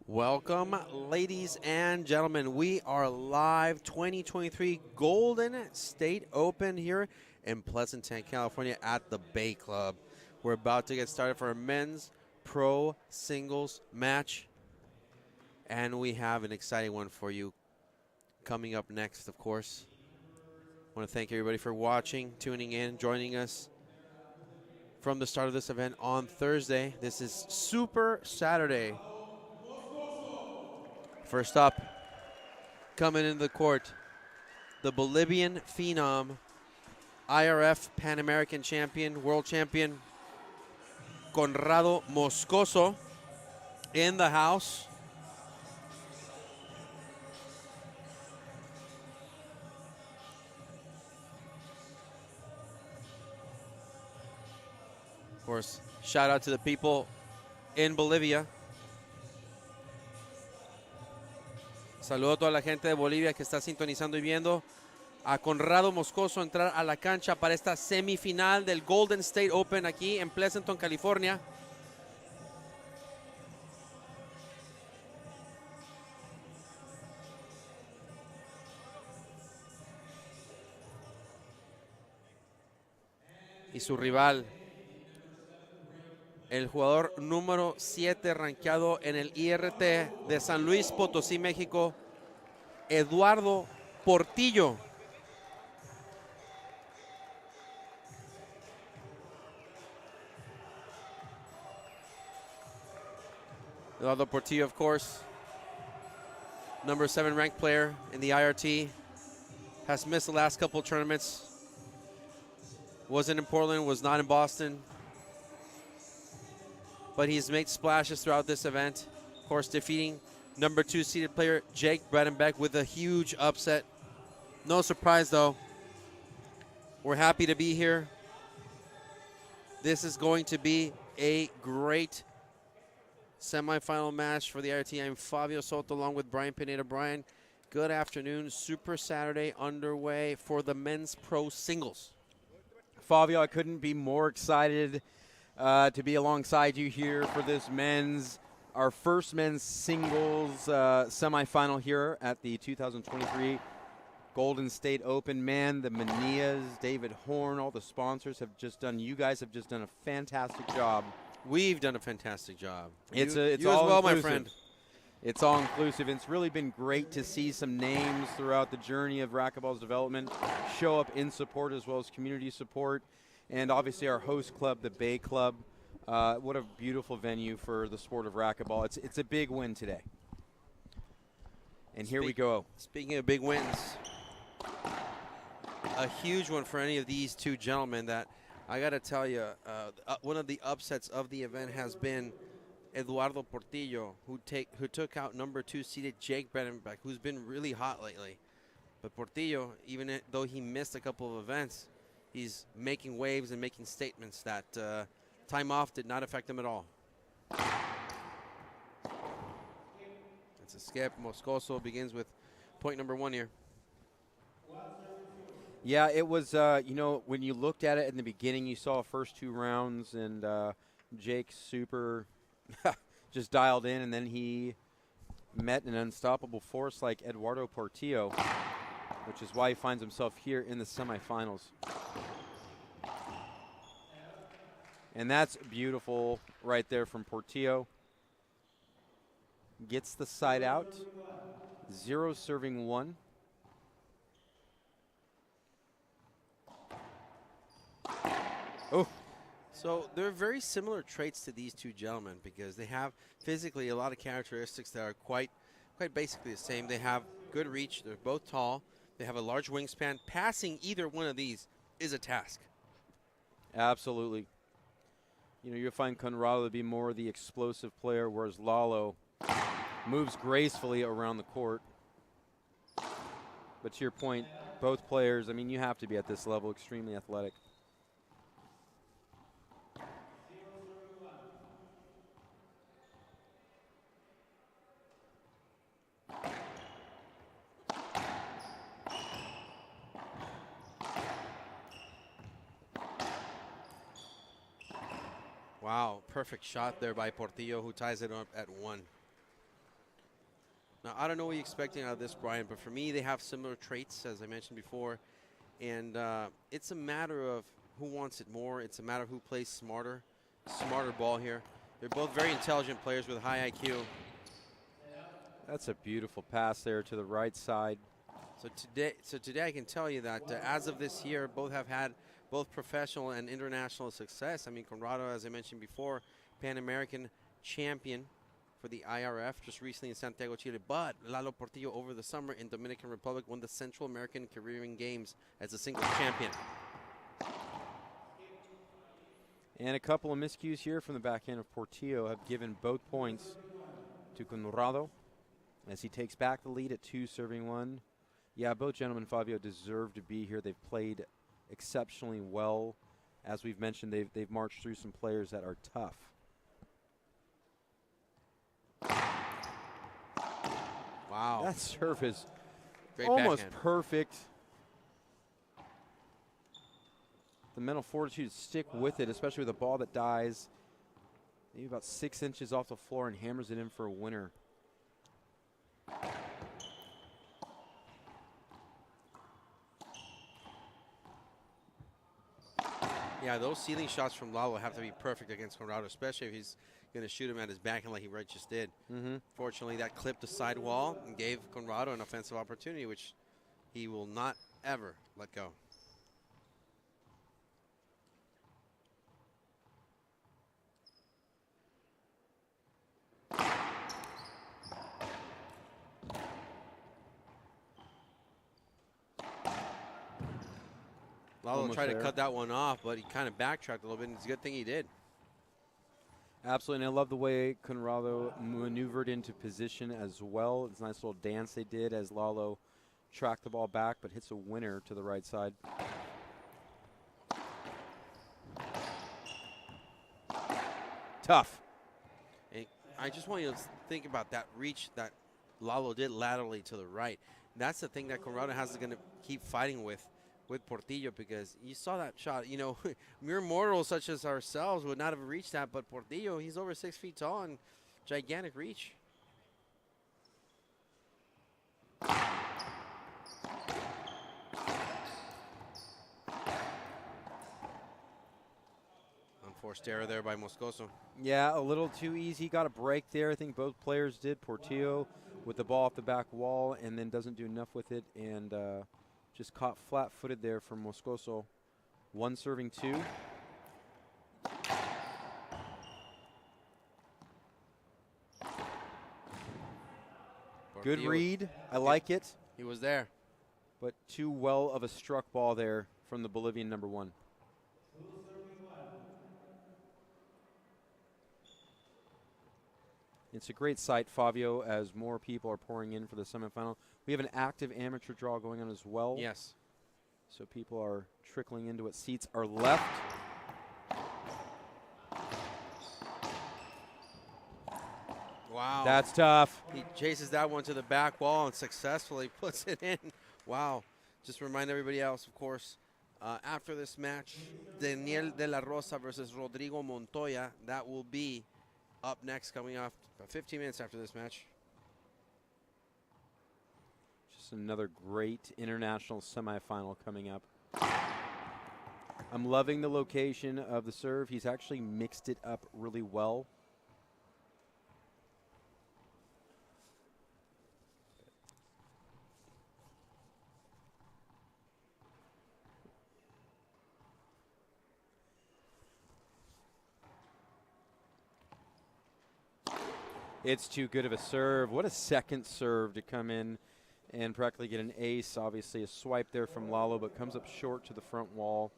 Welcome, ladies and gentlemen. We are live 2023 Golden State Open here in Pleasanton, California at the Bay Club. We're about to get started for a men's pro singles match, and we have an exciting one for you coming up next, of course. I want to thank everybody for watching, tuning in, joining us from the start of this event on Thursday. This is Super Saturday. First up, coming into the court, the Bolivian phenom, IRF Pan American champion, world champion, Moscoso in the house. Of course, shout out to the people in Bolivia. Saludo a toda la gente de Bolivia que está sintonizando y viendo a Conrado Moscoso entrar a la cancha para esta semifinal del Golden State Open aquí en Pleasanton, California. Y su rival, el jugador número 7 rankeado en el IRT de San Luis Potosí, México, Eduardo Portillo. Eduardo Portillo, of course, number 7 ranked player in the IRT, has missed the last couple of tournaments. Wasn't in Portland, was not in Boston. But he's made splashes throughout this event. Of course, defeating number 2 seeded player Jake Bredenbeck with a huge upset. No surprise, though. We're happy to be here. This is going to be a great semifinal match for the IRT. I'm Fabio Soto along with Brian Pineda. Brian, good afternoon. Super Saturday underway for the men's pro singles. Fabio, I couldn't be more excited to be alongside you here for this our first men's singles semifinal here at the 2023 Golden State Open. Man, the Manias, David Horn, all the sponsors you guys have just done a fantastic job. We've done a fantastic job. It's you all as well, inclusive. my friend. It's all inclusive. It's really been great to see some names throughout the journey of racquetball's development show up in support as well as community support. And obviously our host club, the Bay Club. What a beautiful venue for the sport of racquetball. It's a big win today. And here we go. Speaking of big wins, a huge one for any of these two gentlemen that I got to tell you, one of the upsets of the event has been Eduardo Portillo, who took out number 2 seeded Jake Bredenbeck, who's been really hot lately. But Portillo, even though he missed a couple of events, he's making waves and making statements that time off did not affect him at all. It's a skip. Moscoso begins with point number 1 here. Yeah, it was, when you looked at it in the beginning, you saw first 2 rounds, and Jake super just dialed in, and then he met an unstoppable force like Eduardo Portillo, which is why he finds himself here in the semifinals. And that's beautiful right there from Portillo. Gets the side out. 0 serving 1. Oh. So they're very similar traits to these two gentlemen because they have physically a lot of characteristics that are quite basically the same. They have good reach. They're both tall. They have a large wingspan. Passing either one of these is a task. Absolutely. You'll find Conrado to be more the explosive player, whereas Lalo moves gracefully around the court. But to your point, both players, you have to be at this level extremely athletic. Wow, perfect shot there by Portillo, who ties it up at 1. Now, I don't know what you're expecting out of this, Brian, but for me, they have similar traits, as I mentioned before. And it's a matter of who wants it more. It's a matter of who plays smarter ball here. They're both very intelligent players with high IQ. That's a beautiful pass there to the right side. So today I can tell you that as of this year, both have had both professional and international success. I mean, Conrado, as I mentioned before, Pan American champion for the IRF just recently in Santiago, Chile. But Lalo Portillo over the summer in Dominican Republic won the Central American Careering Games as a singles champion. And a couple of miscues here from the backhand of Portillo have given both points to Conrado as he takes back the lead at 2 serving 1. Yeah, both gentlemen, Fabio, deserve to be here. They've played exceptionally well. As we've mentioned, they've marched through some players that are tough. Wow. That serve is Great almost backhand. perfect. The mental fortitude to stick with it, especially with a ball that dies maybe about 6 inches off the floor and hammers it in for a winner. Yeah, those ceiling shots from Lalo have to be perfect against Conrado, especially if he's going to shoot him at his backhand like he just did. Fortunately, that clipped the sidewall and gave Conrado an offensive opportunity, which he will not ever let go. Lalo tried to cut that one off, but he kind of backtracked a little bit, and it's a good thing he did. Absolutely, and I love the way Conrado maneuvered into position as well. It's a nice little dance they did as Lalo tracked the ball back, but hits a winner to the right side. Tough. And I just want you to think about that reach that Lalo did laterally to the right. That's the thing that Conrado has to keep fighting with Portillo, because you saw that shot. You know, mere mortals such as ourselves would not have reached that, but Portillo, he's over 6 feet tall and gigantic reach. Unforced error there by Moscoso. Yeah, a little too easy. Got a break there. I think both players did. Portillo with the ball off the back wall and then doesn't do enough with it, and just caught flat-footed there from Moscoso. 1 serving 2. Good read. I like it. He was there. But too well of a struck ball there from the Bolivian number 1. It's a great sight, Fabio, as more people are pouring in for the semifinal. We have an active amateur draw going on as well. Yes. So people are trickling into what seats are left. Wow. That's tough. He chases that one to the back wall and successfully puts it in. Wow. Just remind everybody else, of course, after this match, Daniel de la Rosa versus Rodrigo Montoya, that will be up next, coming off about 15 minutes after this match. Just another great international semifinal coming up. I'm loving the location of the serve. He's actually mixed it up really well. It's too good of a serve. What a second serve to come in and practically get an ace. Obviously a swipe there from Lalo, but comes up short to the front wall.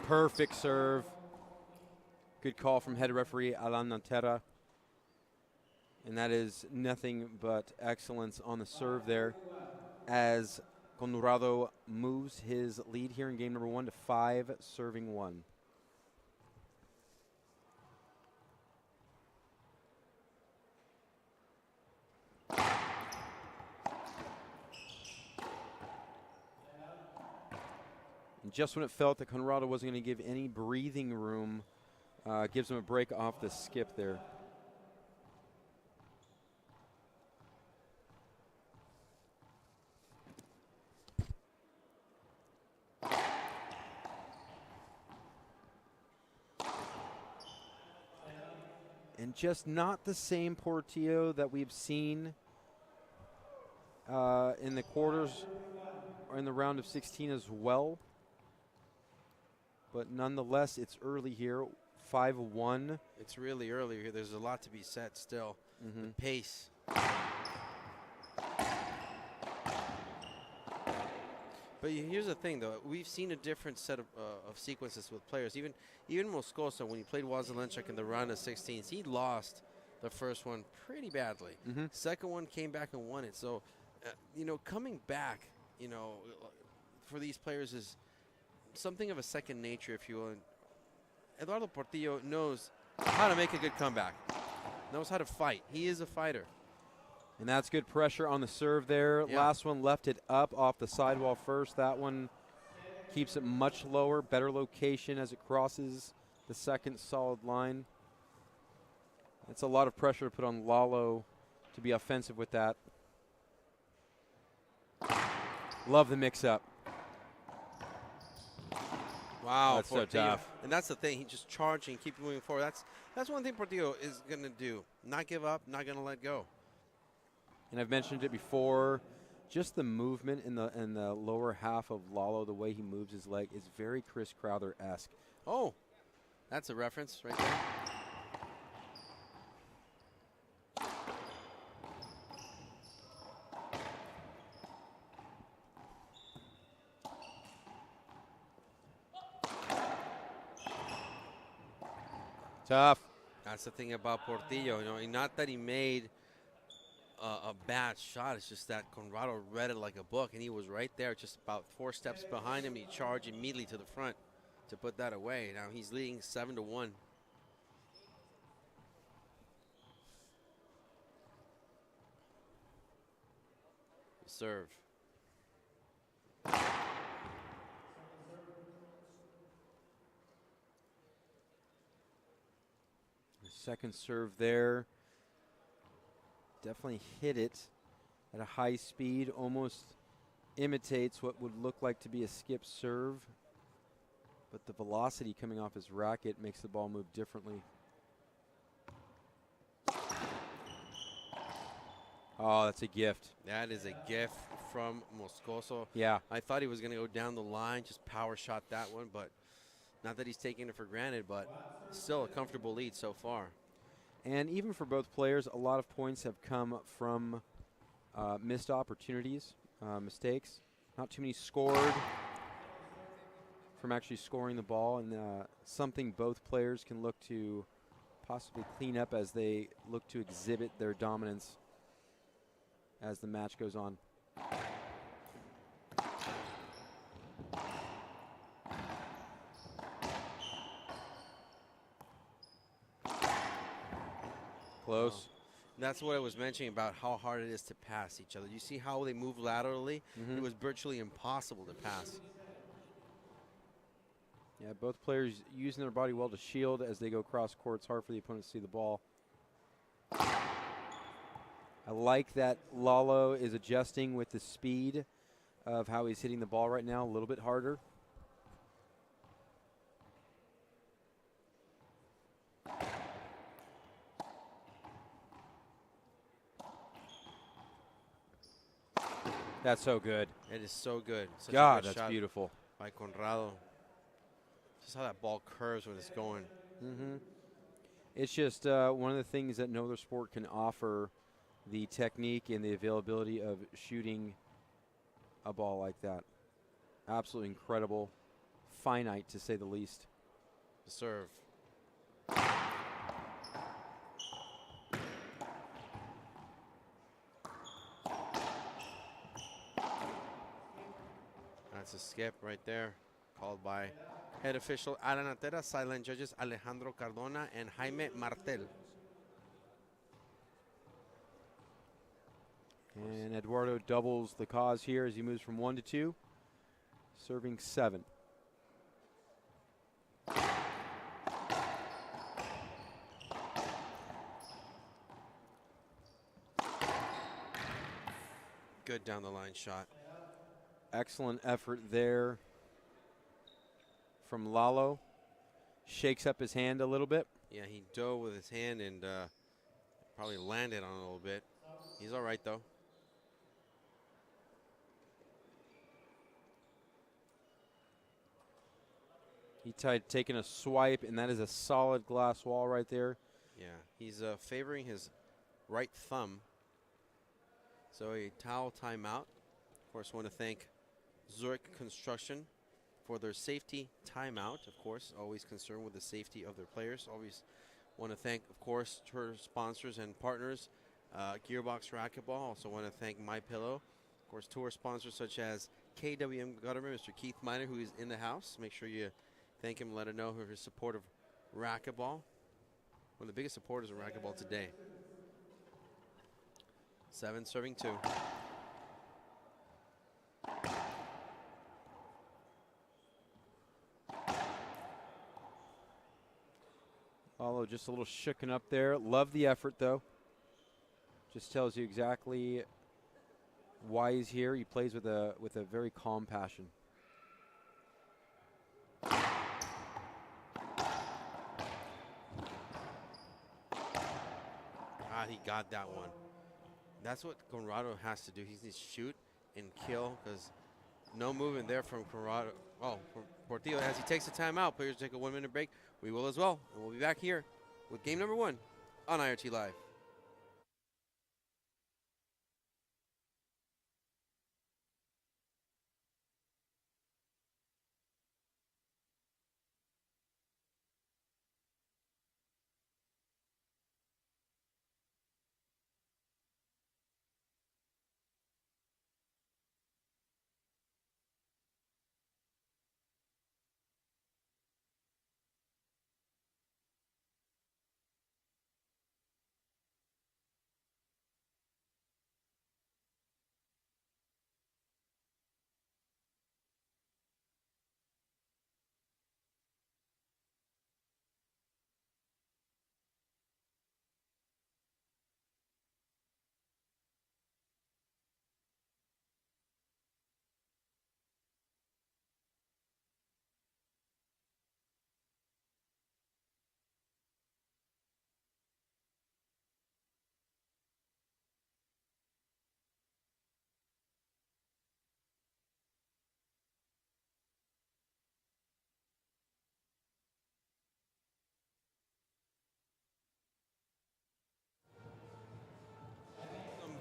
Perfect serve. Good call from head referee Alan Nantera. And that is nothing but excellence on the serve there as Conrado moves his lead here in game number 1 to 5, serving 1. And just when it felt that Conrado wasn't going to give any breathing room, gives him a break off the skip there. And just not the same Portillo that we've seen in the quarters or in the round of 16 as well. But nonetheless, it's early here, 5-1. It's really early here. There's a lot to be said still. The pace. But here's the thing, though. We've seen a different set of sequences with players. Even Moscoso, when he played Wazelenchuk in the round of 16s, he lost the first one pretty badly. Second one came back and won it. So, coming back, for these players is something of a second nature, if you will. And Eduardo Portillo knows how to make a good comeback, knows how to fight. He is a fighter. And that's good pressure on the serve there. Yeah. Last one left it up off the sidewall first. That one keeps it much lower, better location as it crosses the second solid line. It's a lot of pressure to put on Lalo to be offensive with that. Love the mix-up. Wow, that's so Portillo. tough. And that's the thing. He just charging, keep moving forward. That's one thing Portillo is going to do. Not give up, not going to let go. And I've mentioned it before, just the movement in the lower half of Lalo, the way he moves his leg is very Chris Crowther-esque. Oh, that's a reference right there. Tough. That's the thing about Portillo. Not that he made a bad shot. It's just that Conrado read it like a book, and he was right there, just about 4 steps behind him. He charged immediately to the front to put that away. Now he's leading 7-1. Serve. Second serve there. Definitely hit it at a high speed, almost imitates what would look like to be a skip serve. But the velocity coming off his racket makes the ball move differently. Oh, that's a gift. That is a gift from Moscoso. Yeah. I thought he was going to go down the line, just power shot that one, but not that he's taking it for granted, but still a comfortable lead so far. And even for both players, a lot of points have come from missed opportunities, mistakes. Not too many scored from actually scoring the ball, and something both players can look to possibly clean up as they look to exhibit their dominance as the match goes on. Close. That's what I was mentioning about how hard it is to pass each other. You see how they move laterally? It was virtually impossible to pass. Yeah, both players using their body well to shield as they go cross court. It's hard for the opponent to see the ball. I like that Lalo is adjusting with the speed of how he's hitting the ball right now, a little bit harder. That's so good. It is so good. Such God, a good that's shot beautiful. by Conrado. Just how that ball curves when it's going. It's just one of the things that no other sport can offer, the technique and the availability of shooting a ball like that. Absolutely incredible. finite, to say the least. The serve. That's a skip right there, called by head official Alan Atera, silent judges Alejandro Cardona and Jaime Martel. And Eduardo doubles the cause here as he moves from 1 to 2, serving 7. Good down the line shot. Excellent effort there from Lalo. Shakes up his hand a little bit. Yeah, he dove with his hand and probably landed on it a little bit. He's all right, though. He taking a swipe, and that is a solid glass wall right there. Yeah, he's favoring his right thumb. So a towel timeout. Of course, want to thank Zurich Construction for their safety timeout. Of course, always concerned with the safety of their players. Always want to thank, of course, her sponsors and partners, Gearbox Racquetball. Also want to thank MyPillow. Of course, tour sponsors such as KWM Government, Mr. Keith Miner, who is in the house. Make sure you thank him, let him know his support of racquetball. One of the biggest supporters of racquetball today. 7 serving 2. Lalo just a little shooken up there. Love the effort, though. Just tells you exactly why he's here. He plays with a very calm passion. He got that one. That's what Conrado has to do. He needs to shoot and kill because no movement there from Conrado. Oh, from Portillo as he takes a timeout. Players take a 1-minute break. We will as well. And we'll be back here with game number 1 on IRT Live.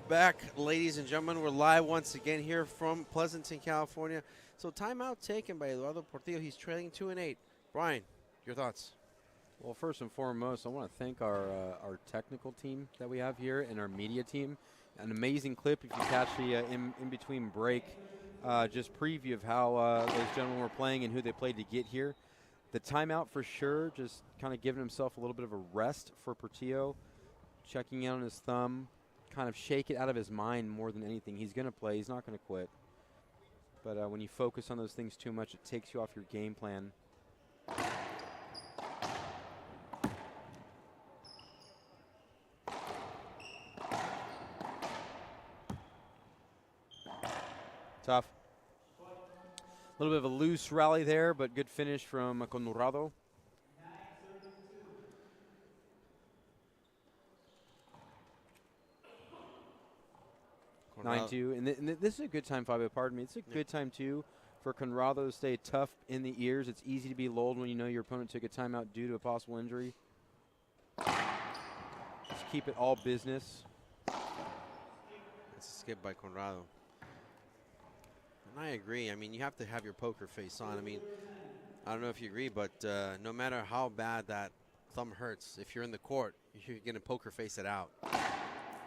Back, ladies and gentlemen. We're live once again here from Pleasanton, California. So timeout taken by Eduardo Portillo. He's trailing 2-8. Brian, your thoughts? Well, first and foremost, I want to thank our technical team that we have here and our media team. An amazing clip, if you catch the in-between break, just preview of how those gentlemen were playing and who they played to get here. The timeout for sure, just kind of giving himself a little bit of a rest for Portillo, checking in on his thumb, kind of shake it out of his mind more than anything. He's going to play. He's not going to quit. But when you focus on those things too much, it takes you off your game plan. Tough. A little bit of a loose rally there, but good finish from Conrado. Conrado. 9-2, and this is a good time, Fabio, pardon me. It's a good time, too, for Conrado to stay tough in the ears. It's easy to be lulled when you know your opponent took a timeout due to a possible injury. Just keep it all business. It's a skip by Conrado. And I agree. I mean, you have to have your poker face on. I mean, I don't know if you agree, but no matter how bad that thumb hurts, if you're in the court, you're going to poker face it out.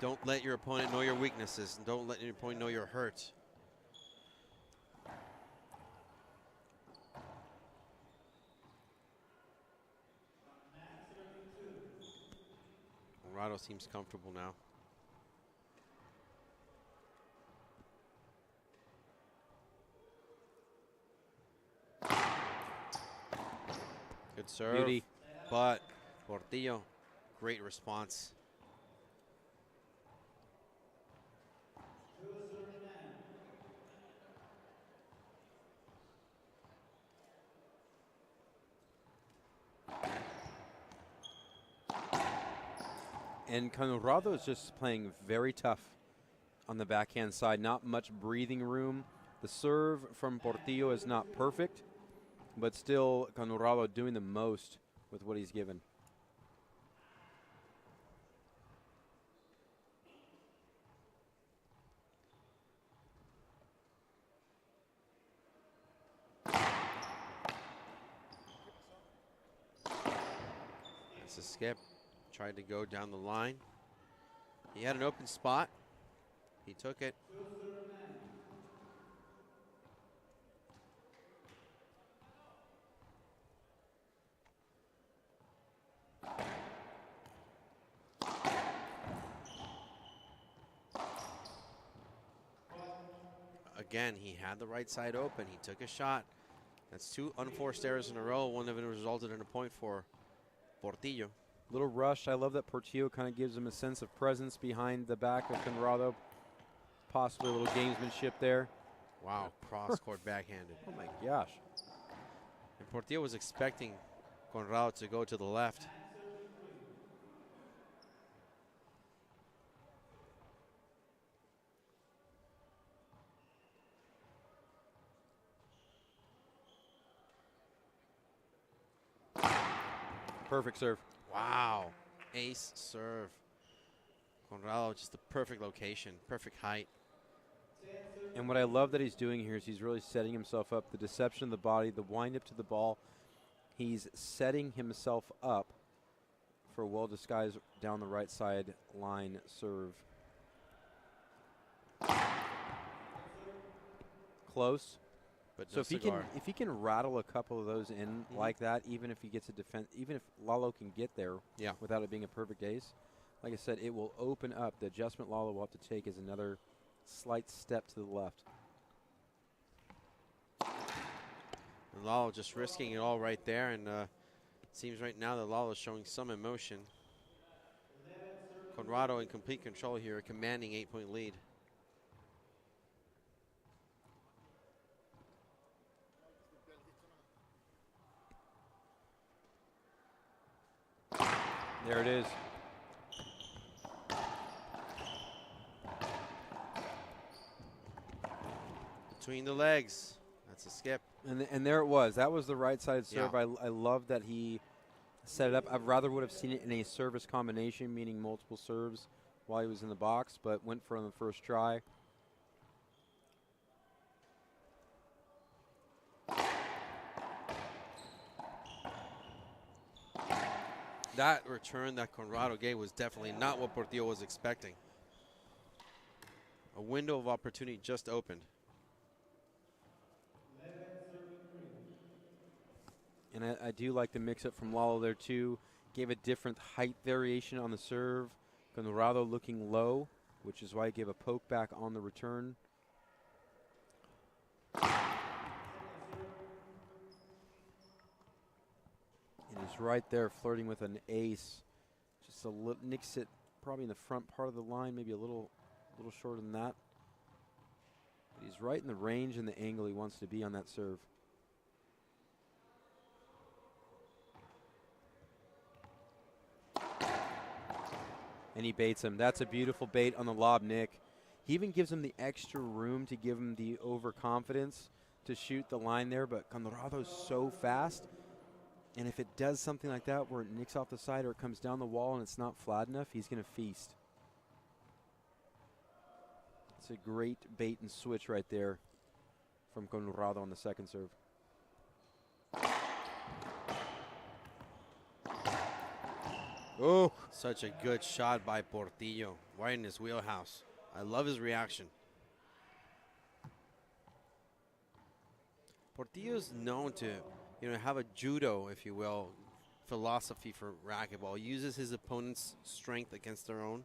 Don't let your opponent know your weaknesses, and don't let your opponent know you're hurt. Conrado seems comfortable now. Good serve. Beauty. But Portillo, great response. And Conrado is just playing very tough on the backhand side. Not much breathing room. The serve from Portillo is not perfect, but still Conrado doing the most with what he's given. That's a skip. Tried to go down the line. He had an open spot. He took it. Again, he had the right side open. He took a shot. That's 2 unforced errors in a row. One of them resulted in a point for Portillo. Little rush. I love that Portillo kind of gives him a sense of presence behind the back of Conrado. Possibly a little gamesmanship there. Wow, cross-court backhanded. Oh my gosh. And Portillo was expecting Conrado to go to the left. Perfect serve. Wow, ace serve. Conrado, just the perfect location, perfect height. And what I love that he's doing here is he's really setting himself up. The deception of the body, the wind up to the ball. He's setting himself up for a well-disguised down the right side line serve. Close. But So no if he can rattle a couple of those in like that, even if he gets a defense, even if Lalo can get there without it being a perfect ace, like I said, it will open up. The adjustment Lalo will have to take is another slight step to the left. And Lalo just risking it all right there, and it seems right now that Lalo is showing some emotion. Conrado in complete control here, commanding 8-point lead. There it is. Between the legs. That's a skip. And there it was. That was the right side serve. Yeah. I love that he set it up. I rather would have seen it in a service combination, meaning multiple serves while he was in the box, but went for it on the first try. That return that Conrado gave was definitely not what Portillo was expecting. A window of opportunity just opened. And I do like the mix-up from Lalo there, too. Gave a different height variation on the serve. Conrado looking low, which is why he gave a poke back on the return. And he's right there flirting with an ace. Just a little, nicks it probably in the front part of the line, maybe a little shorter than that. But he's right in the range and the angle he wants to be on that serve. And he baits him. That's a beautiful bait on the lob, Nick. He even gives him the extra room to give him the overconfidence to shoot the line there, but Conrado's so fast. And if it does something like that where it nicks off the side or it comes down the wall and it's not flat enough, he's going to feast. It's a great bait and switch right there from Conrado on the second serve. Oh, Such a good shot by Portillo, right in his wheelhouse. I love his reaction. Portillo is known to, have a judo, if you will, philosophy for racquetball. He uses his opponent's strength against their own.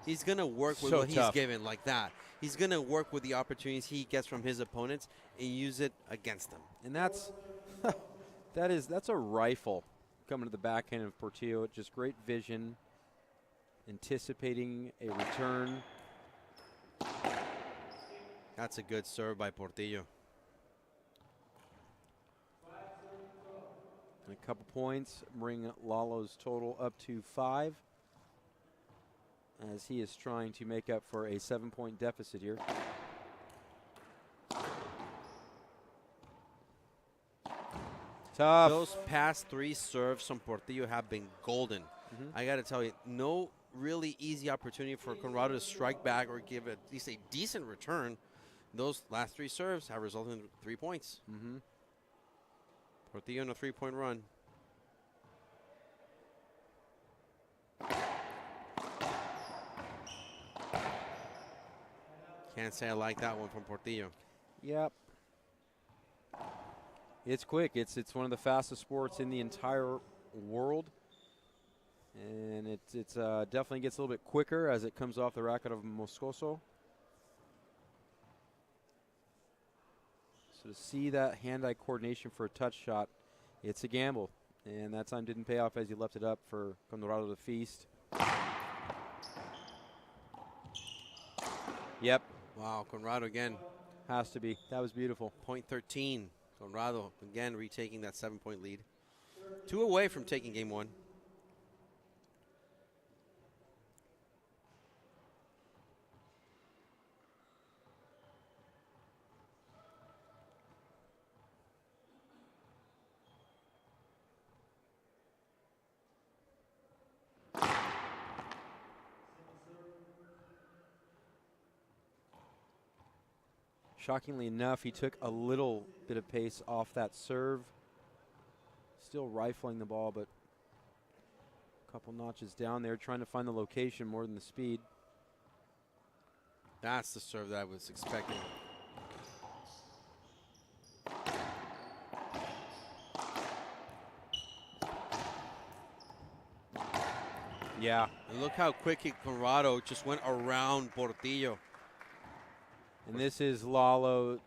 He's going to work with So what tough. he's given like that. He's going to work with the opportunities he gets from his opponents and use it against them. And that's that's a rifle coming to the backhand of Portillo. Just great vision, anticipating a return. That's a good serve by Portillo. And a couple points bring Lalo's total up to 5, as he is trying to make up for a 7-point deficit here. Tough. Those past 3 serves from Portillo have been golden. I got to tell you, no really easy opportunity for Conrado to strike back or give at least a decent return. Those last 3 serves have resulted in 3 points. Portillo on a 3-point run. Can't say I like that one from Portillo. Yep. It's quick. It's one of the fastest sports in the entire world. And it definitely gets a little bit quicker as it comes off the racket of Moscoso. So to see that hand-eye coordination for a touch shot, it's a gamble. And that time didn't pay off as he left it up for Conrado to feast. Yep. Wow, Conrado again. Has to be. That was beautiful. Point 13. Conrado again retaking that 7-point lead. 2 away from taking game 1. Shockingly enough, he took a little bit of pace off that serve. Still rifling the ball, but a couple notches down there, trying to find the location more than the speed. That's the serve that I was expecting. Yeah. And look how quick Conrado just went around Portillo. And this is Lalo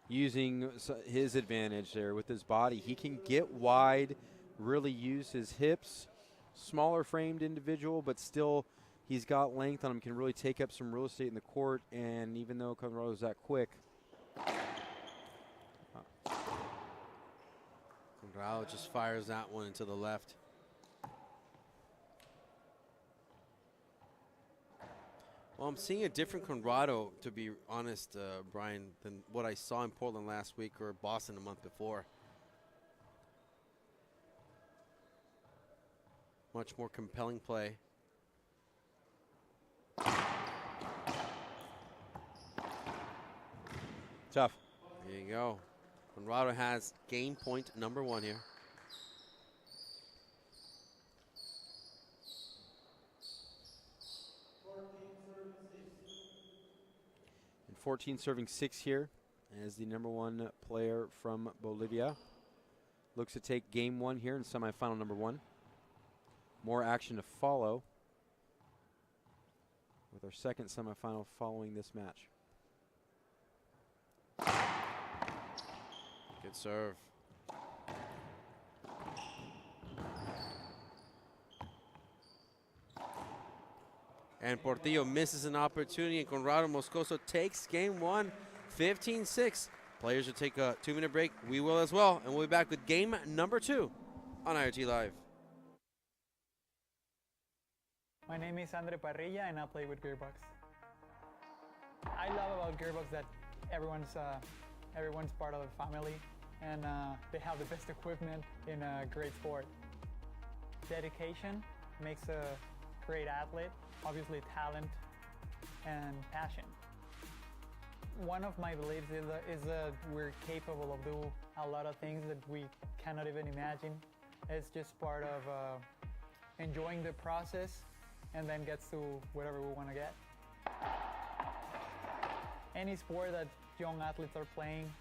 using his advantage there with his body. He can get wide, really use his hips. Smaller framed individual, but still he's got length on him, can really take up some real estate in the court. And even though Conrado's that quick. Conrado just fires that one into the left. Well, I'm seeing a different Conrado, to be honest, Brian, than what I saw in Portland last week or Boston a month before. Much more compelling play. Tough. There you go. Conrado has game point number 1 here. And 14 serving 6 here as the #1 player from Bolivia. Looks to take game 1 here in semifinal number 1. More action to follow with our second semifinal following this match. Good serve. And Portillo misses an opportunity, and Conrado Moscoso takes game 1, 15-6. Players will take a 2-minute break. We will as well, and we'll be back with game number 2 on IoT Live. My name is Andre Parrilla and I play with Gearbox. I love about Gearbox that everyone's part of the family and they have the best equipment in a great sport. Dedication makes a great athlete, obviously talent and passion. one of my beliefs is that we're capable of doing a lot of things that we cannot even imagine. It's just part of enjoying the process and then gets to whatever we want to get. Any sport that young athletes are playing,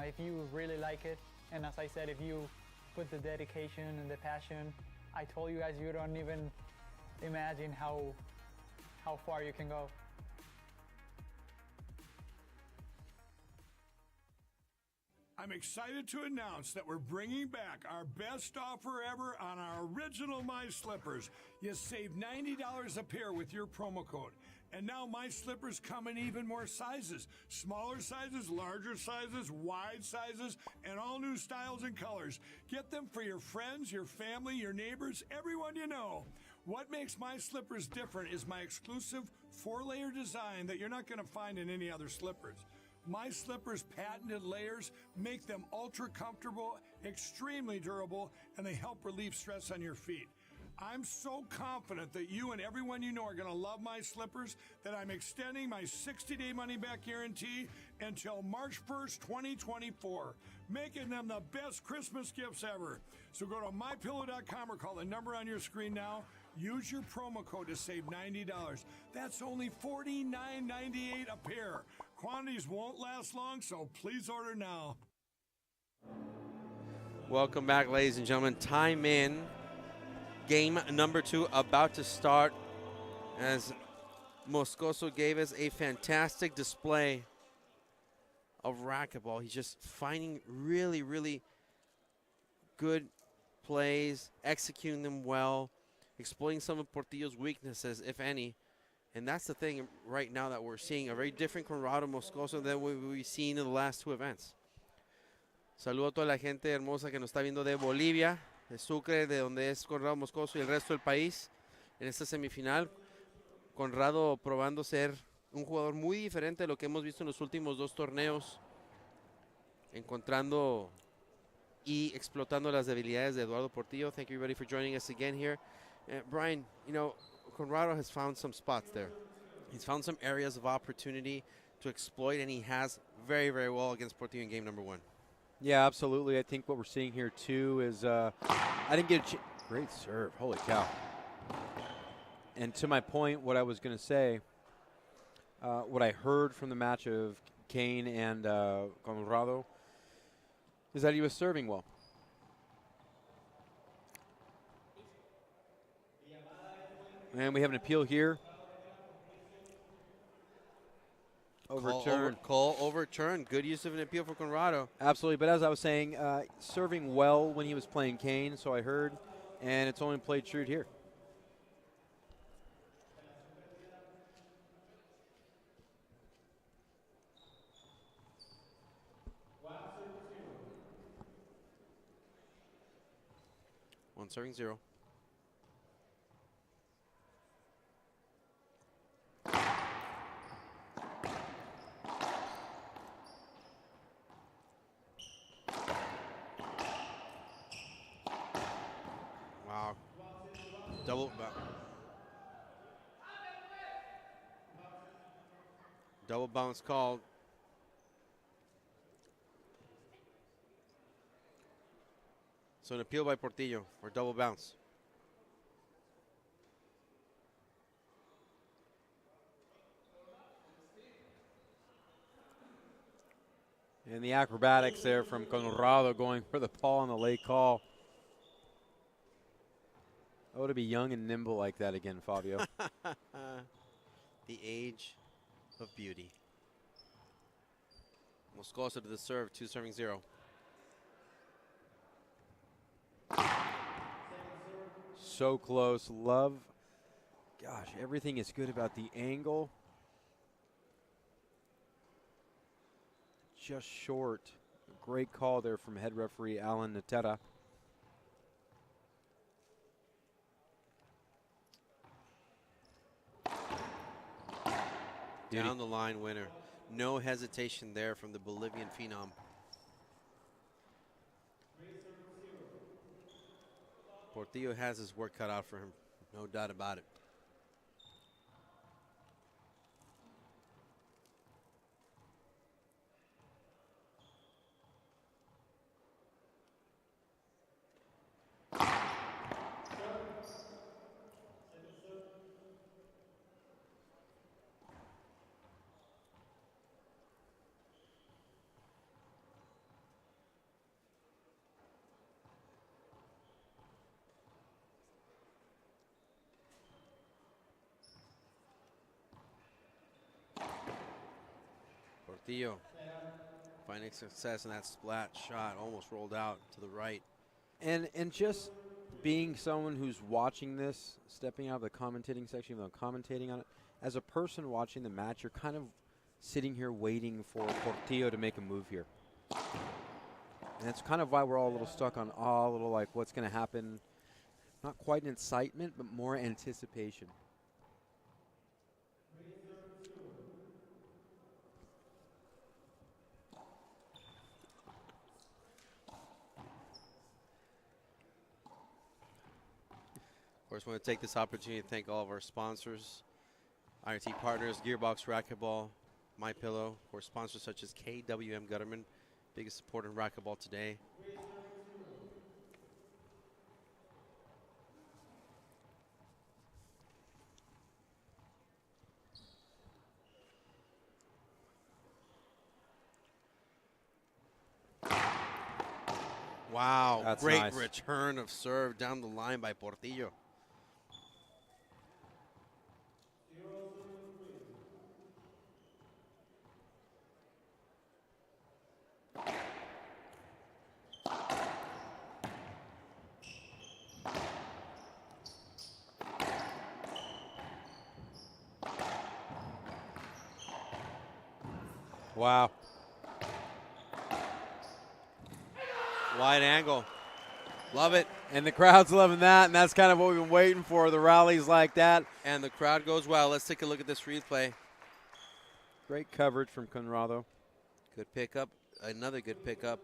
if you really like it, and as I said, if you put the dedication and the passion, I told you guys, you don't even imagine how far you can go. I'm excited to announce that we're bringing back our best offer ever on our original My Slippers. You save $90 a pair with your promo code. And now My Slippers come in even more sizes. Smaller sizes, larger sizes, wide sizes, and all new styles and colors. Get them for your friends, your family, your neighbors, everyone you know. What makes My Slippers different is my exclusive 4-layer design that you're not going to find in any other slippers. My Slippers' patented layers make them ultra comfortable, extremely durable, and they help relieve stress on your feet. I'm so confident that you and everyone you know are going to love My Slippers that I'm extending my 60-day money-back guarantee until March 1st, 2024, making them the best Christmas gifts ever. So go to MyPillow.com or call the number on your screen now. Use your promo code to save $90. That's only $49.98 a pair. Quantities won't last long, so please order now. Welcome back, ladies and gentlemen. Time in. Game number 2 about to start as Moscoso gave us a fantastic display of racquetball. He's just finding really, really good plays, executing them well, exploiting some of Portillo's weaknesses, if any. And that's the thing right now that we're seeing, a very different Conrado Moscoso than we've seen in the last 2 events. Saludo a toda la gente hermosa que nos está viendo de Bolivia, de Sucre, de donde es Conrado Moscoso y el resto del país en esta semifinal. Conrado probando ser un jugador muy diferente de lo que hemos visto en los últimos 2 torneos, encontrando y explotando las debilidades de Eduardo Portillo. Thank you everybody for joining us again here. Brian, you know, Conrado has found some spots there. He's found some areas of opportunity to exploit, and he has very, very well against Portillo in game number 1. Yeah, absolutely. I think what we're seeing here, too, is I didn't get a great serve. Holy cow. And to my point, what I was going to say, what I heard from the match of Kane and Conrado is that he was serving well. And we have an appeal here. Overturned. Call overturned. Good use of an appeal for Conrado. Absolutely. But as I was saying, serving well when he was playing Kane, so I heard. And it's only played true here. One serving 0. Wow. Double bounce called. So an appeal by Portillo for double bounce. And the acrobatics there from Conrado going for the paw on the late call. Oh, to be young and nimble like that again, Fabio. The age of beauty. Moscoso to the serve, 2 serving 0. So close. Love. Gosh, everything is good about the angle. Just short. Great call there from head referee Alan Natera. Down the line winner. No hesitation there from the Bolivian phenom. Portillo has his work cut out for him, no doubt about it. Portillo finding success in that splat shot, almost rolled out to the right. And just being someone who's watching this, stepping out of the commentating section, even though commentating on it, as a person watching the match, you're kind of sitting here waiting for Portillo to make a move here. And that's kind of why we're all a little stuck on, a little like what's going to happen. Not quite an excitement, but more anticipation. Of course, I want to take this opportunity to thank all of our sponsors, IRT partners, Gearbox, Racquetball, MyPillow, of course, sponsors such as KWM Gutterman, biggest supporter in Racquetball today. Wow, That's great nice. return of serve down the line by Portillo. Wow. Wide angle. Love it. And the crowd's loving that, and that's kind of what we've been waiting for, the rallies like that. And the crowd goes wild. Let's take a look at this replay. Great coverage from Conrado. Good pickup. Another good pickup.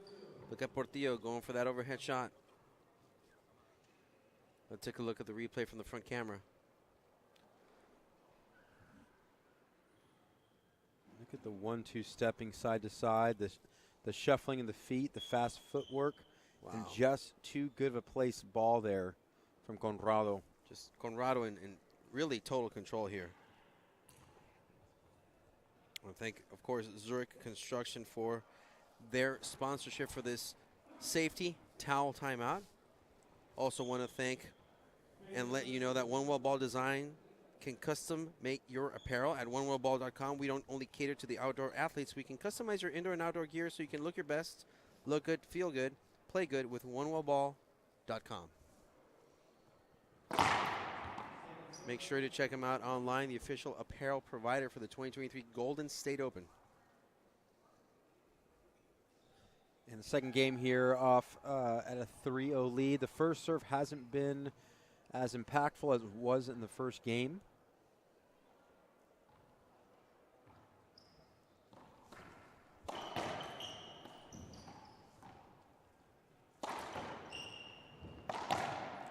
Look at Portillo going for that overhead shot. Let's take a look at the replay from the front camera. Look at the 1-2 stepping side to side, the shuffling of the feet, the fast footwork, and just too good of a placed ball there from Conrado. Just Conrado in really total control here. I want to thank, of course, Zurich Construction for their sponsorship for this safety towel timeout. Also want to thank and let you know that One Well Ball Design can custom make your apparel at onewellball.com. We don't only cater to the outdoor athletes. We can customize your indoor and outdoor gear so you can look your best, look good, feel good, play good with onewellball.com. Make sure to check them out online, the official apparel provider for the 2023 Golden State Open. And the second game here off at a 3-0 lead. The first serve hasn't been as impactful as it was in the first game.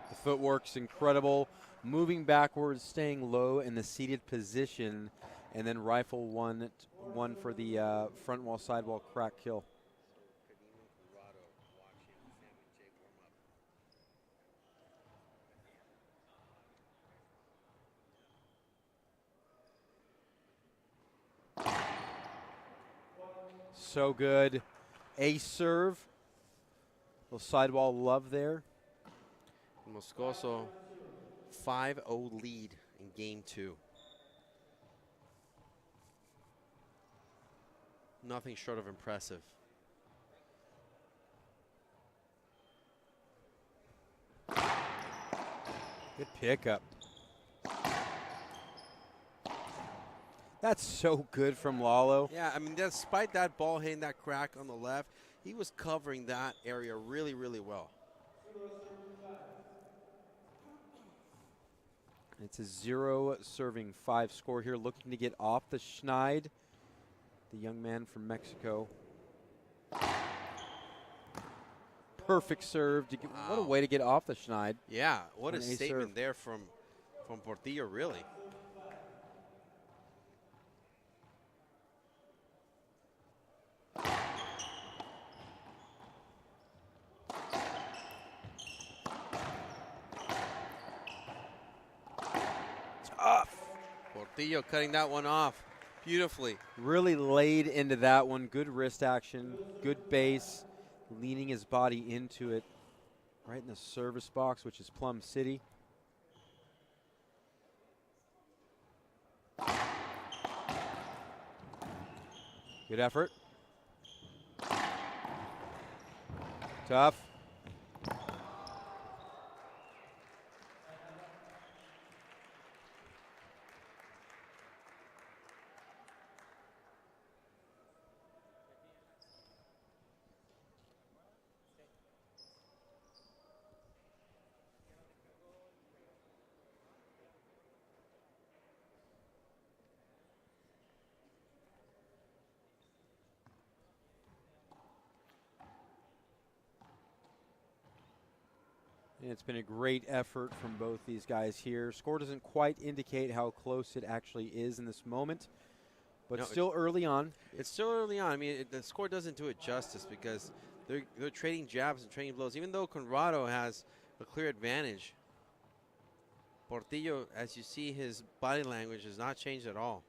The footwork's incredible. Moving backwards, staying low in the seated position, and then rifle one for the front wall, sidewall crack kill. So good. Ace serve. Little sidewall love there. Moscoso 5-0 lead in game 2. Nothing short of impressive. Good pickup. That's so good from Lalo. Yeah, I mean, despite that ball hitting that crack on the left, he was covering that area really, really well. It's a 0 serving 5 score here, looking to get off the schneid. The young man from Mexico. Perfect serve. What a way to get off the schneid. Yeah, what a An ace statement serve. there from Portillo, really. Tough. Portillo cutting that one off beautifully. Really laid into that one. Good wrist action, good base, leaning his body into it right in the service box, which is Plum City. Good effort. Tough. And it's been a great effort from both these guys here. Score doesn't quite indicate how close it actually is in this moment, but No, still early on. It's still early on. I mean, the score doesn't do it justice because they're trading jabs and trading blows. Even though Conrado has a clear advantage, Portillo, as you see, his body language has not changed at all.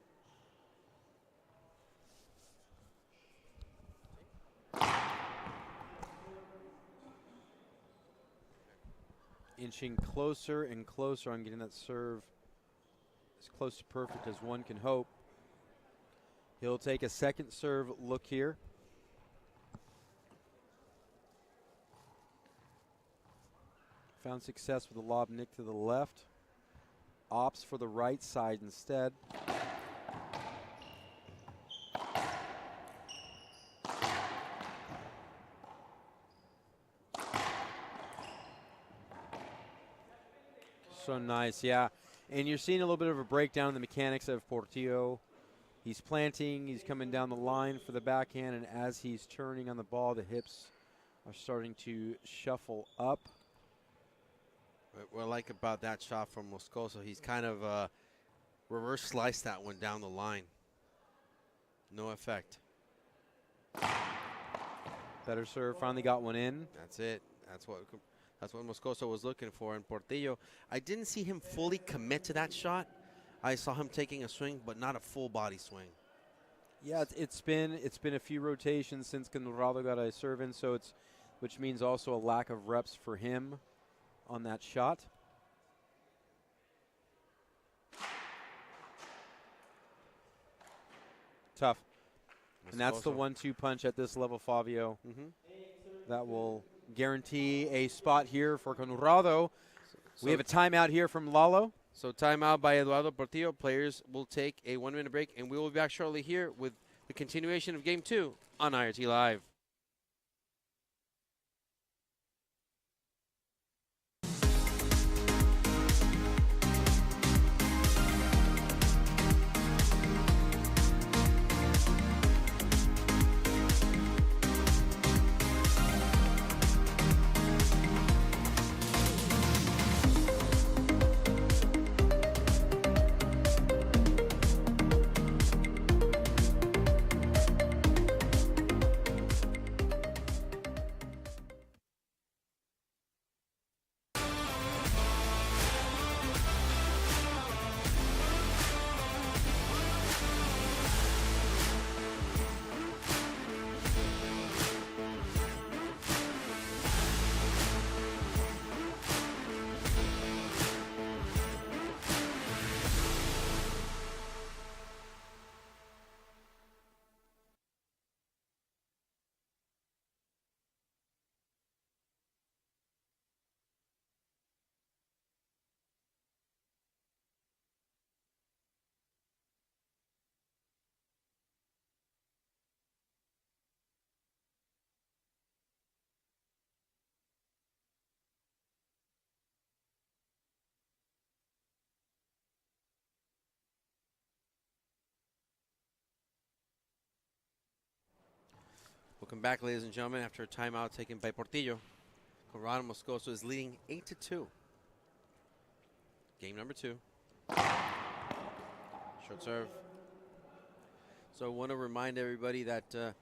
Inching closer and closer on getting that serve as close to perfect as one can hope. He'll take a second serve look here. Found success with a lob nick to the left. Opts for the right side instead. So nice, yeah. And you're seeing a little bit of a breakdown in the mechanics of Portillo. He's planting, he's coming down the line for the backhand, and as he's turning on the ball, the hips are starting to shuffle up. What I like about that shot from Moscoso, he's kind of reverse sliced that one down the line. No effect. Better serve, finally got one in. That's it. That's what Moscoso was looking for. And Portillo, I didn't see him fully commit to that shot. I saw him taking a swing, but not a full body swing. Yeah, it's been a few rotations since Conrado got a serve in, so which means also a lack of reps for him on that shot. Tough. And that's the 1-2 punch at this level, Fabio. That will guarantee a spot here for Conrado. We have a timeout here from Lalo. So timeout by Eduardo Portillo. Players will take a 1-minute break, and we will be back shortly here with the continuation of Game 2 on IRT Live. Welcome back, ladies and gentlemen, after a timeout taken by Portillo. Conrado Moscoso is leading 8-2. Game number 2. Short serve. So I want to remind everybody that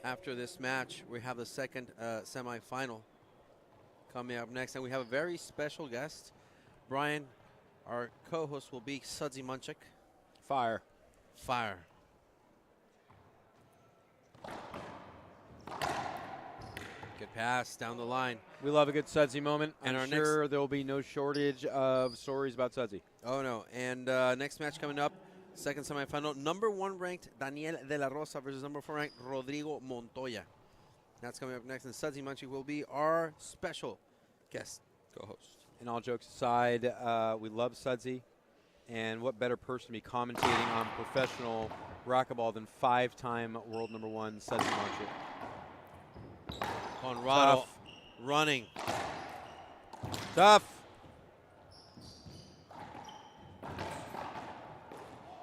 after this match, we have the second semifinal coming up next. And we have a very special guest. Brian, our co-host, will be Sudsy Munchik. Fire. Fire. Good pass down the line. We love a good Sudsy moment. And I'm sure there will be no shortage of stories about Sudsy. Oh, no. And next match coming up, Second semifinal, number 1 ranked Daniel de la Rosa versus number 4 ranked Rodrigo Montoya. That's coming up next, and Sudsy Munchie will be our special guest co-host. And all jokes aside, we love Sudsy, and what better person to be commentating on professional racquetball than 5-time world number 1 Sudsy Munchie. Conrado running. Tough.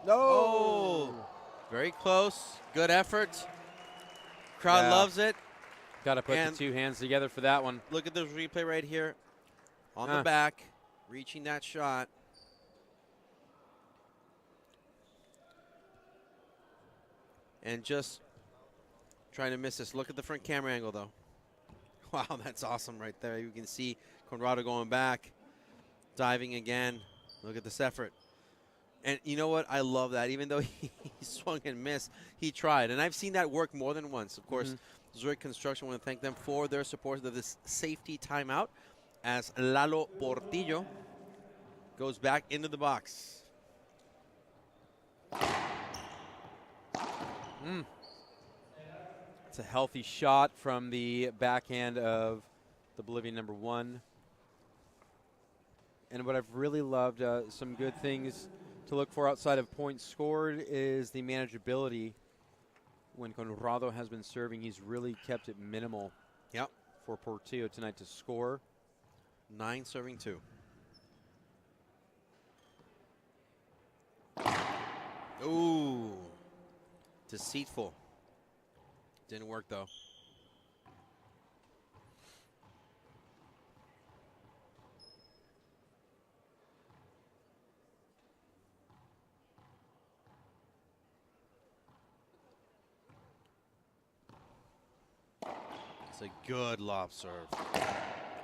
No. Oh, very close. Good effort. Crowd loves it. Got to put And the 2 hands together for that one. Look at this replay right here. On the back, reaching that shot. And just trying to miss this. Look at the front camera angle, though. Wow, that's awesome right there. You can see Conrado going back, diving again. Look at this effort. And you know what? I love that. Even though he swung and missed, he tried. And I've seen that work more than once. Of course, Zurich Construction, I want to thank them for their support of this safety timeout as Lalo Portillo goes back into the box. It's a healthy shot from the backhand of the Bolivian number 1. And what I've really loved, some good things to look for outside of points scored, is the manageability. When Conrado has been serving, he's really kept it minimal. Yep. For Portillo tonight to score. 9 serving 2. Ooh. Deceitful. Didn't work, though. It's a good lob serve.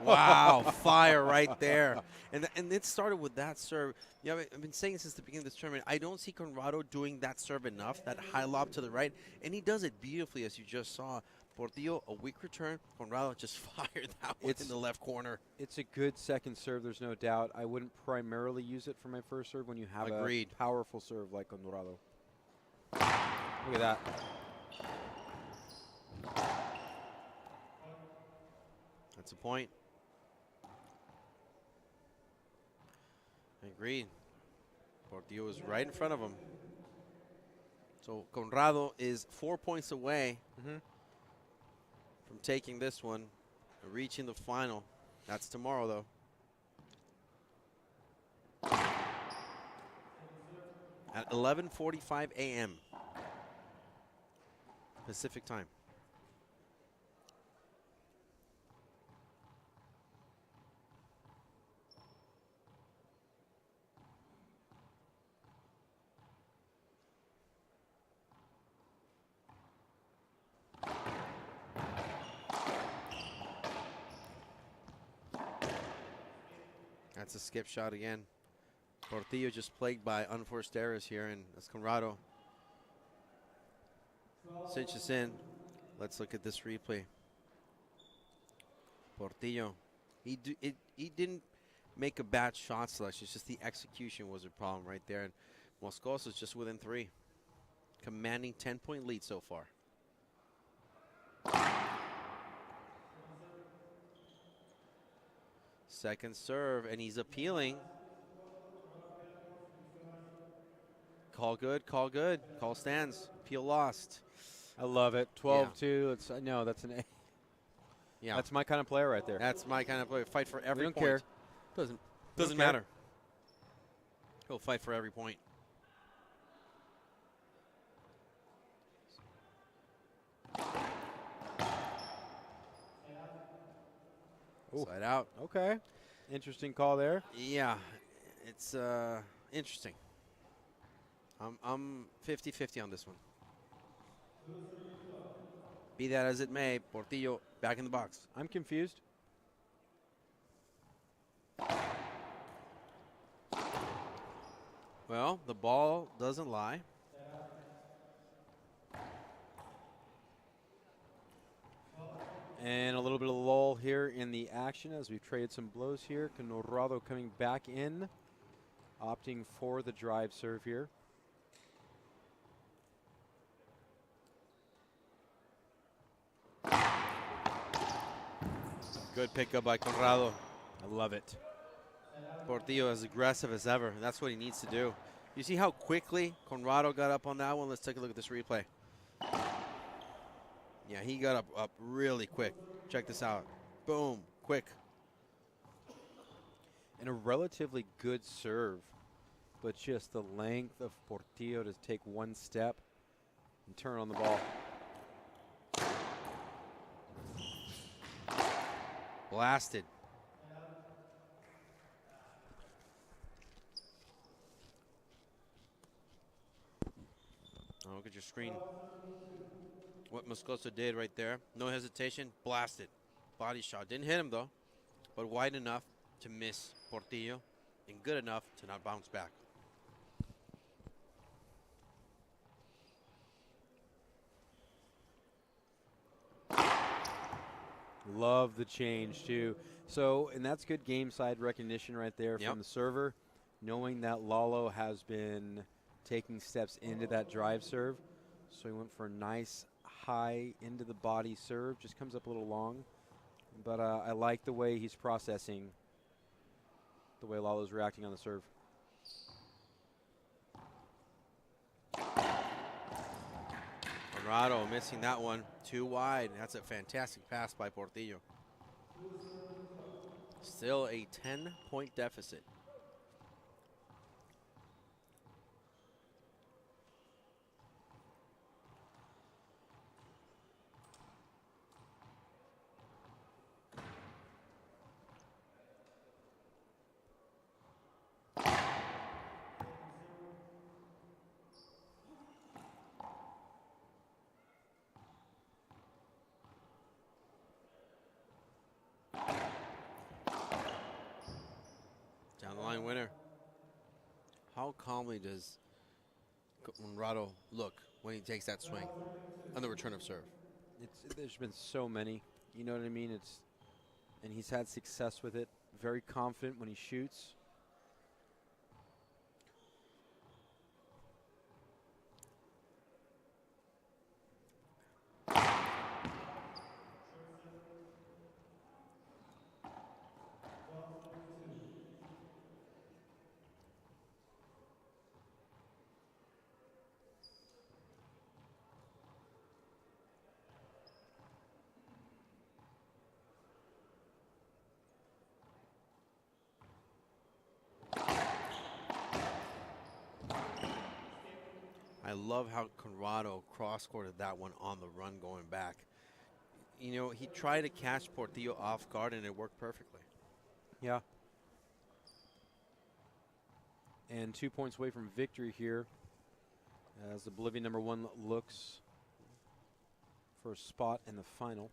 Wow, fire right there. And it started with that serve. You know, I've been saying since the beginning of this tournament, I don't see Conrado doing that serve enough, that high lob to the right, and he does it beautifully, as you just saw. Portillo, a weak return. Conrado just fired that one in the left corner. It's a good second serve, there's no doubt. I wouldn't primarily use it for my first serve when you have a powerful serve like Conrado. Look at that. That's a point. Agreed. Portillo is right in front of him. So Conrado is 4 points away from taking this one, reaching the final. That's tomorrow, though. At 11:45 a.m. Pacific time. That's a skip shot again. Portillo just plagued by unforced errors here, and as Conrado cinches in. Let's look at this replay. Portillo, he didn't make a bad shot selection. It's just the execution was a problem right there. And Moscoso is just within 3, commanding 10-point lead so far. Second serve, and he's appealing. Call good, call good. Call stands. Appeal lost. I love it. 12-2. It's no, that's an A. Yeah. That's my kind of player right there. That's my kind of player. Fight for every don't point. care. Doesn't matter. He'll fight for every point. Ooh. Slide out. Okay. Interesting call there. Yeah, it's interesting. I'm 50-50 on this one. Be that as it may, Portillo back in the box. I'm confused. Well, the ball doesn't lie. And a little bit of lull here in the action as we've traded some blows here. Conrado coming back in, opting for the drive serve here. Good pickup by Conrado. I love it. Portillo as aggressive as ever. That's what he needs to do. You see how quickly Conrado got up on that one? Let's take a look at this replay. Yeah, he got up really quick. Check this out. Boom, quick. And a relatively good serve, but just the length of Portillo to take one step and turn on the ball. Blasted. Oh, look at your screen. What Moscoso did right there. No hesitation. Blasted. Body shot. Didn't hit him, though, but wide enough to miss Portillo and good enough to not bounce back. Love the change, too. So, and that's good game side recognition right there from the server, knowing that Lalo has been taking steps into that drive serve. So he went for a nice high into the body serve. Just comes up a little long. But I like the way he's processing, the way Lalo's reacting on the serve. Conrado missing that one. Too wide. That's a fantastic pass by Portillo. Still a 10-point deficit. Down the line winner. How calmly does Conrado look when he takes that swing on the return of serve? There's been so many, you know what I mean? And he's had success with it. Very confident when he shoots. I love how Conrado cross-courted that one on the run going back. You know, he tried to catch Portillo off guard, and it worked perfectly. Yeah. And 2 points away from victory here as the Bolivian #1 looks for a spot in the final.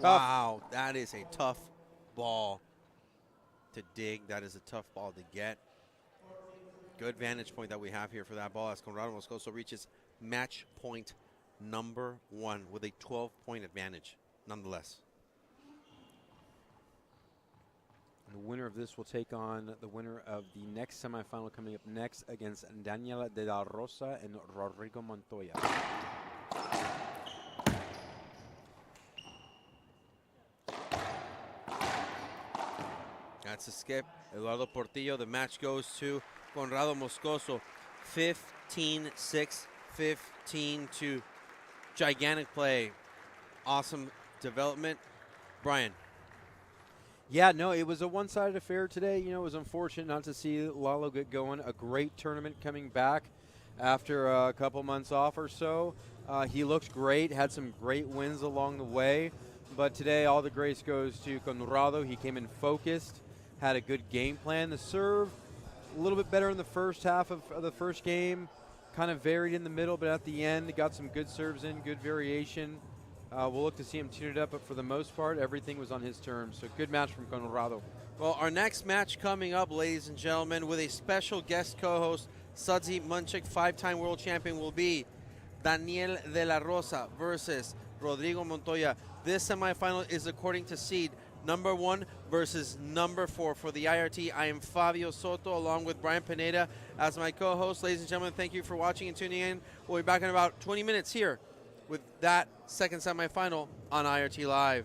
Wow, that is a tough ball to dig. That is a tough ball to get. Good vantage point that we have here for that ball as Conrado Moscoso reaches match point #1 with a 12-point advantage, nonetheless. And the winner of this will take on the winner of the next semifinal coming up next against Daniela de la Rosa and Rodrigo Montoya. That's a skip. Eduardo Portillo. The match goes to Conrado Moscoso. 15-6, 15-2. Gigantic play. Awesome development. Brian. Yeah, no, it was a one-sided affair today. You know, it was unfortunate not to see Lalo get going. A great tournament coming back after a couple months off or so. He looked great, had some great wins along the way. But today, all the grace goes to Conrado. He came in focused, had a good game plan. The serve, a little bit better in the first half of the first game. Kind of varied in the middle, but at the end, got some good serves in, good variation. We'll look to see him tune it up, but for the most part, everything was on his terms. So good match from Conrado. Well, our next match coming up, ladies and gentlemen, with a special guest co-host, Sudzi Munchik, 5-time world champion, will be Daniel de la Rosa versus Rodrigo Montoya. This semifinal is according to seed #1 versus #4 for the IRT. I am Fabio Soto along with Brian Pineda as my co-host. Ladies and gentlemen, thank you for watching and tuning in. We'll be back in about 20 minutes here with that second semifinal on IRT Live.